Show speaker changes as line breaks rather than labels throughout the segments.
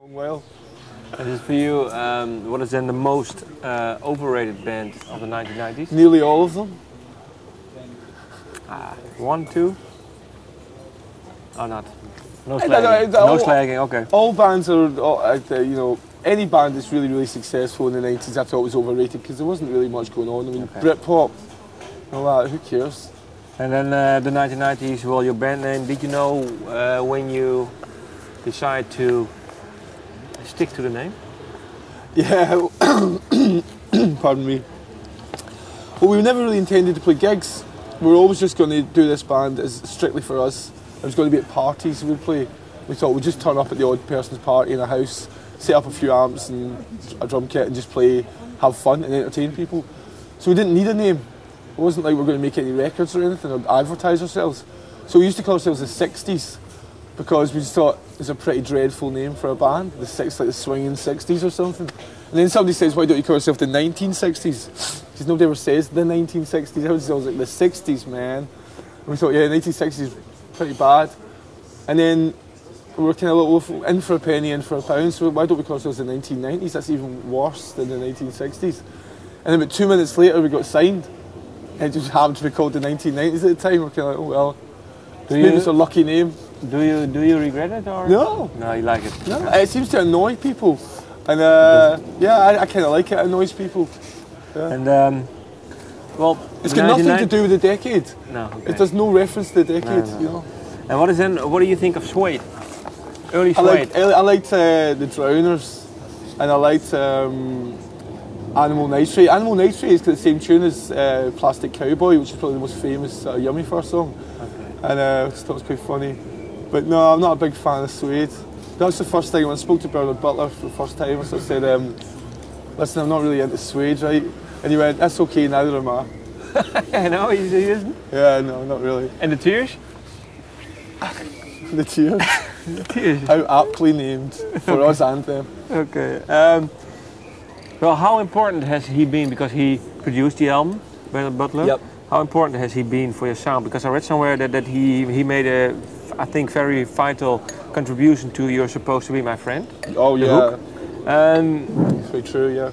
Well,
And is for you, what is then the most overrated band of the 1990s?
nearly all of them.
One, two? Oh, not. No
No,
slagging.
no,
No slagging, okay.
All bands are, you know, any band that's really successful in the 90s I thought was overrated because there wasn't really much going on. I mean, Britpop, all that, who cares?
And then the 1990s, well, your band name, did you know when you decide to stick to the name?
Yeah, pardon me. Well, we never really intended to play gigs. We were always just going to do this band as strictly for us. It was going to be at parties we'd play. We thought we'd just turn up at the odd person's party in a house, set up a few amps and a drum kit and just play, have fun and entertain people. So we didn't need a name. It wasn't like we were going to make any records or anything or advertise ourselves. So we used to call ourselves the 60s because we just thought it's a pretty dreadful name for a band, like the swinging 60s or something. And then somebody says, why don't you call yourself the 1960s? Because nobody ever says the 1960s. Everyone says like the 60s, man. And we thought, yeah, 1960s is pretty bad. And then we were kind of like, in for a penny, in for a pound, so why don't we call ourselves the 1990s? That's even worse than the 1960s. And then about 2 minutes later we got signed. And it just happened to be called the 1990s at the time. We're kind of like, oh well, maybe it's a lucky name.
Do you regret it or?
No.
No, you like it?
No, it seems to annoy people. And yeah, I kind of like it. It annoys people. Yeah.
And well,
it's got nothing to do with the decade.
No. Okay.
It does no reference to the decade,
No.
you know.
And what do you think of Suede? Early Suede.
I liked the Drowners, and I liked Animal Nitrate. Animal Nitrate has got the same tune as Plastic Cowboy, which is probably the most famous Yummy First song. Okay. And I just thought it was quite funny. But no, I'm not a big fan of Suede. That was the first thing when I spoke to Butler for the first time. I sort of said, listen, I'm not really into Suede, right? And he went, that's okay, neither am I.
I know, he isn't.
Yeah, no, not really.
And the Tears?
The Tears.
The Tears.
How aptly named for us and them.
Okay. Well, how important has he been, because he produced the album, Butler?
Yep.
How important has he been for your sound? Because I read somewhere that he made a, I think, very vital contribution to You're Supposed to Be My Friend.
Oh yeah.
It's
very true, yeah.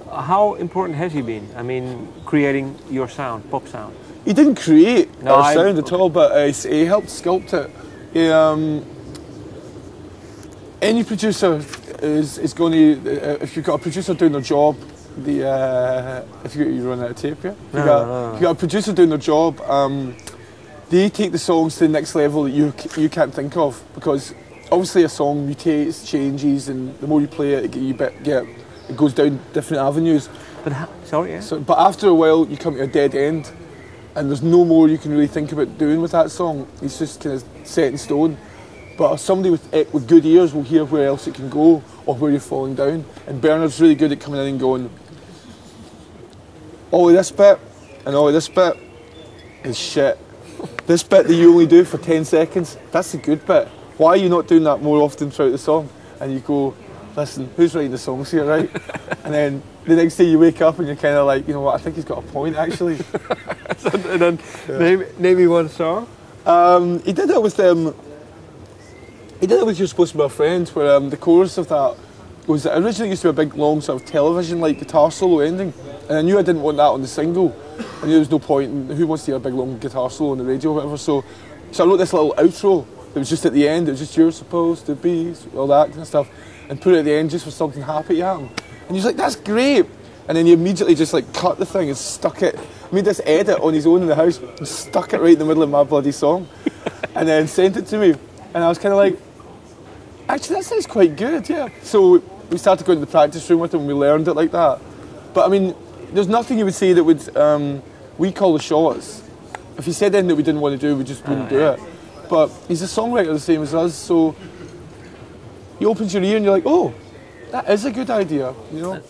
How important has he been? I mean, creating your sound, pop sound.
He didn't create our sound at all, but he helped sculpt it. Any producer is going to, if you've got a producer doing their job, if you run out of tape here, if you've got a producer doing their job, they take the songs to the next level that you can't think of, because obviously a song mutates, changes, and the more you play it, it goes down different avenues.
But sorry, yeah.
So, but after a while, you come to a dead end, and there's no more you can really think about doing with that song. It's just kind of set in stone. But somebody with good ears will hear where else it can go or where you're falling down. And Bernard's really good at coming in and going, all of this bit and all of this bit is shit. This bit that you only do for 10 seconds, that's the good bit. Why are you not doing that more often throughout the song? And you go, listen, who's writing the songs here, right? And then the next day you wake up and you're kind of like, you know what, I think he's got a point actually.
And then name me one song.
He did it with You're Supposed to Be My Friend, where the chorus of that was that originally used to be a big long sort of television-like guitar solo ending, and I knew I didn't want that on the single. I knew there was no point in who wants to hear a big long guitar solo on the radio or whatever, so I wrote this little outro that was just at the end. It was just You're Supposed to Be, all that kind of stuff, and put it at the end just for something happy to happen. And he was like, that's great! And then he immediately just like cut the thing and stuck it, made this edit on his own in the house, and stuck it right in the middle of my bloody song, and then sent it to me. And I was kind of like, actually that sounds quite good, yeah. So we started going to the practice room with him and we learned it like that. But I mean, there's nothing you would say that would, we call the shots. If he said anything that we didn't want to do, we just wouldn't do it. But he's a songwriter the same as us, so he opens your ear and you're like, oh, that is a good idea, you know.